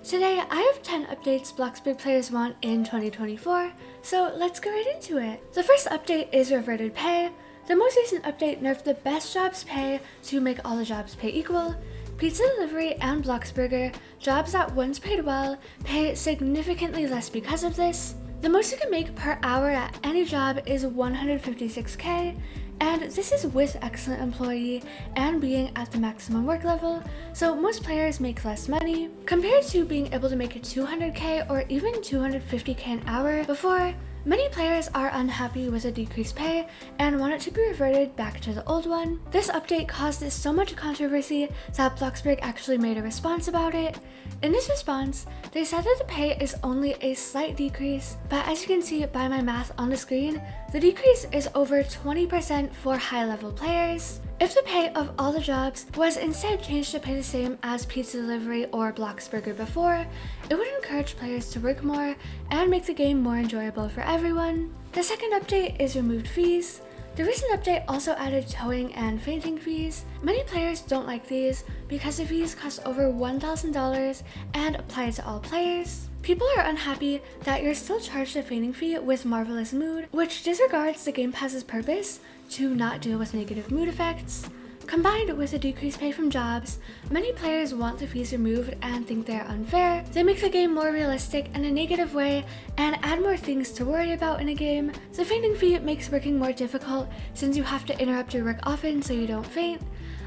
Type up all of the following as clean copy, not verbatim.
Today, I have 10 updates Bloxburg players want in 2024, so let's get right into it. The first update is reverted pay. The most recent update nerfed the best jobs pay to make all the jobs pay equal. Pizza delivery and Bloxburger, jobs that once paid well, pay significantly less because of this. The most you can make per hour at any job is 156k, and this is with excellent employee and being at the maximum work level, so most players make less money. Compared to being able to make 200k or even 250k an hour before, many players are unhappy with the decreased pay and want it to be reverted back to the old one. This update caused so much controversy that Bloxburg actually made a response about it. In this response, they said that the pay is only a slight decrease, but as you can see by my math on the screen, the decrease is over 20% for high-level players. If the pay of all the jobs was instead changed to pay the same as pizza delivery or Bloxburger before, it would encourage players to work more and make the game more enjoyable for everyone. The second update is removed fees. The recent update also added towing and fainting fees. Many players don't like these because the fees cost over $1,000 and apply to all players. People are unhappy that you're still charged a fainting fee with Marvelous Mood, which disregards the Game Pass's purpose to not deal with negative mood effects. Combined with the decreased pay from jobs, many players want the fees removed and think they're unfair. They make the game more realistic in a negative way and add more things to worry about in a game. The fainting fee makes working more difficult since you have to interrupt your work often so you don't faint.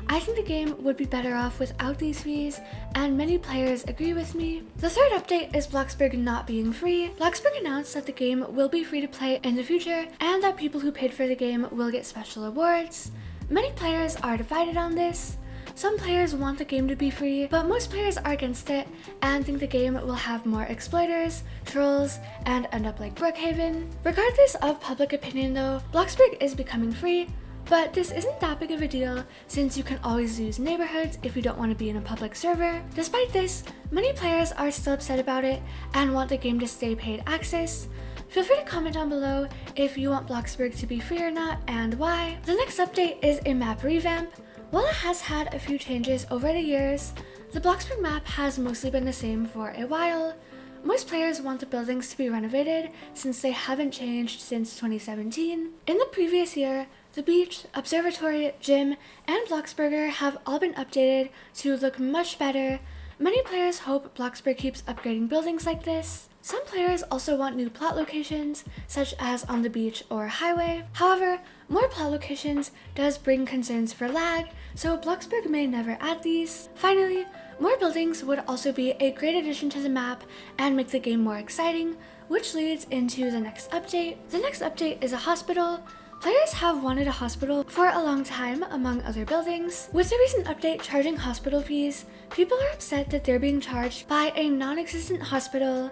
I think the game would be better off without these fees, and many players agree with me. The third update is Bloxburg not being free. Bloxburg announced that the game will be free to play in the future and that people who paid for the game will get special rewards. Many players are divided on this. Some players want the game to be free, but most players are against it and think the game will have more exploiters, trolls, and end up like Brookhaven. Regardless of public opinion though, Bloxburg is becoming free, but this isn't that big of a deal since you can always use neighborhoods if you don't want to be in a public server. Despite this, many players are still upset about it and want the game to stay paid access. Feel free to comment down below if you want Bloxburg to be free or not and why. The next update is a map revamp. While it has had a few changes over the years, the Bloxburg map has mostly been the same for a while. Most players want the buildings to be renovated since they haven't changed since 2017. In the previous year, the beach, observatory, gym, and Bloxburger have all been updated to look much better. Many players hope Bloxburg keeps upgrading buildings like this. Some players also want new plot locations, such as on the beach or highway. However, more plot locations does bring concerns for lag, so Bloxburg may never add these. Finally, more buildings would also be a great addition to the map and make the game more exciting, which leads into the next update. The next update is a hospital. Players have wanted a hospital for a long time, among other buildings. With the recent update charging hospital fees, people are upset that they're being charged by a non-existent hospital.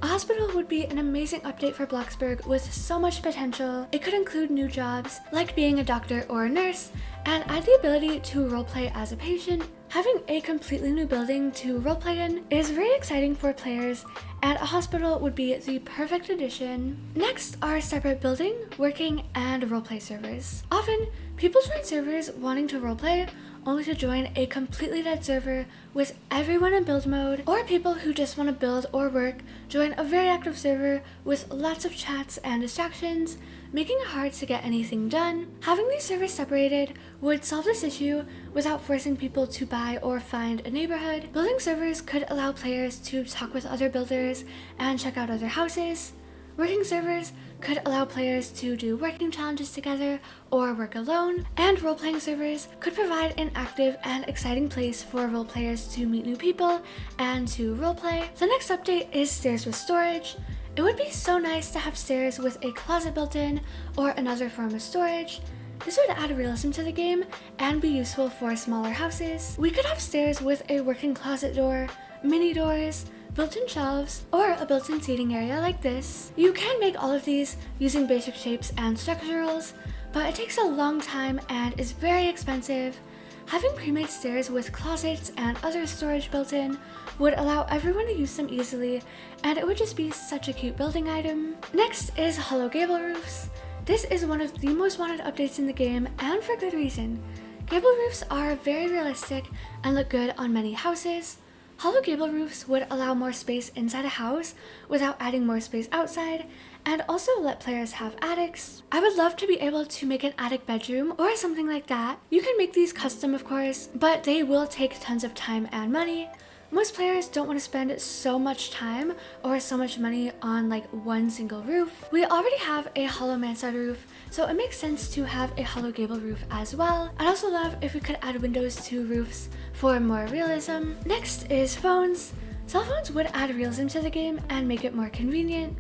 A hospital would be an amazing update for Bloxburg with so much potential. It could include new jobs, like being a doctor or a nurse, and add the ability to roleplay as a patient. Having a completely new building to roleplay in is very exciting for players, and a hospital would be the perfect addition. Next are separate building, working, and roleplay servers. Often, people join servers wanting to roleplay, only to join a completely dead server with everyone in build mode, or people who just want to build or work join a very active server with lots of chats and distractions, making it hard to get anything done. Having these servers separated would solve this issue without forcing people to buy or find a neighborhood. Building servers could allow players to talk with other builders and check out other houses. Working servers could allow players to do working challenges together or work alone, and role-playing servers could provide an active and exciting place for role players to meet new people and to roleplay. The next update is stairs with storage. It would be so nice to have stairs with a closet built in or another form of storage. This would add realism to the game and be useful for smaller houses. We could have stairs with a working closet door, mini doors, built-in shelves, or a built-in seating area like this. You can make all of these using basic shapes and structurals, but it takes a long time and is very expensive. Having pre-made stairs with closets and other storage built in would allow everyone to use them easily, and it would just be such a cute building item. Next is hollow gable roofs. This is one of the most wanted updates in the game, and for good reason. Gable roofs are very realistic and look good on many houses. Hollow gable roofs would allow more space inside a house without adding more space outside, and also let players have attics. I would love to be able to make an attic bedroom or something like that. You can make these custom, of course, but they will take tons of time and money. Most players don't want to spend so much time or so much money on like one single roof. We already have a hollow mansard roof, so it makes sense to have a hollow gable roof as well. I'd also love if we could add windows to roofs for more realism. Next is phones. Cell phones would add realism to the game and make it more convenient.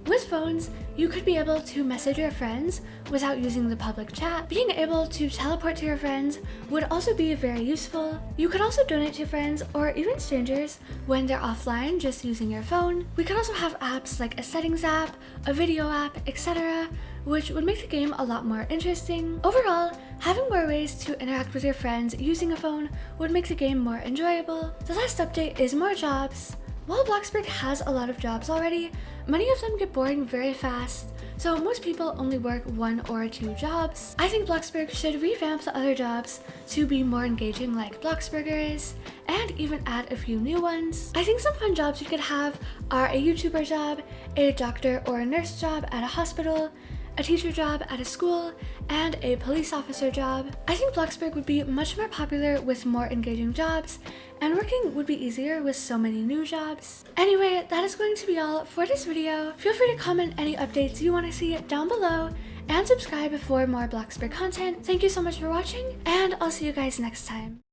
With phones, you could be able to message your friends without using the public chat. Being able to teleport to your friends would also be very useful. You could also donate to friends or even strangers when they're offline just using your phone. We could also have apps like a settings app, a video app, etc., which would make the game a lot more interesting. Overall, having more ways to interact with your friends using a phone would make the game more enjoyable. The last update is more jobs. While Bloxburg has a lot of jobs already, many of them get boring very fast, so most people only work 1 or 2 jobs. I think Bloxburg should revamp the other jobs to be more engaging like Bloxburger is, and even add a few new ones. I think some fun jobs we could have are a YouTuber job, a doctor or a nurse job at a hospital, a teacher job at a school, and a police officer job. I think Bloxburg would be much more popular with more engaging jobs, and working would be easier with so many new jobs. Anyway, that is going to be all for this video. Feel free to comment any updates you want to see down below, and subscribe for more Bloxburg content. Thank you so much for watching, and I'll see you guys next time.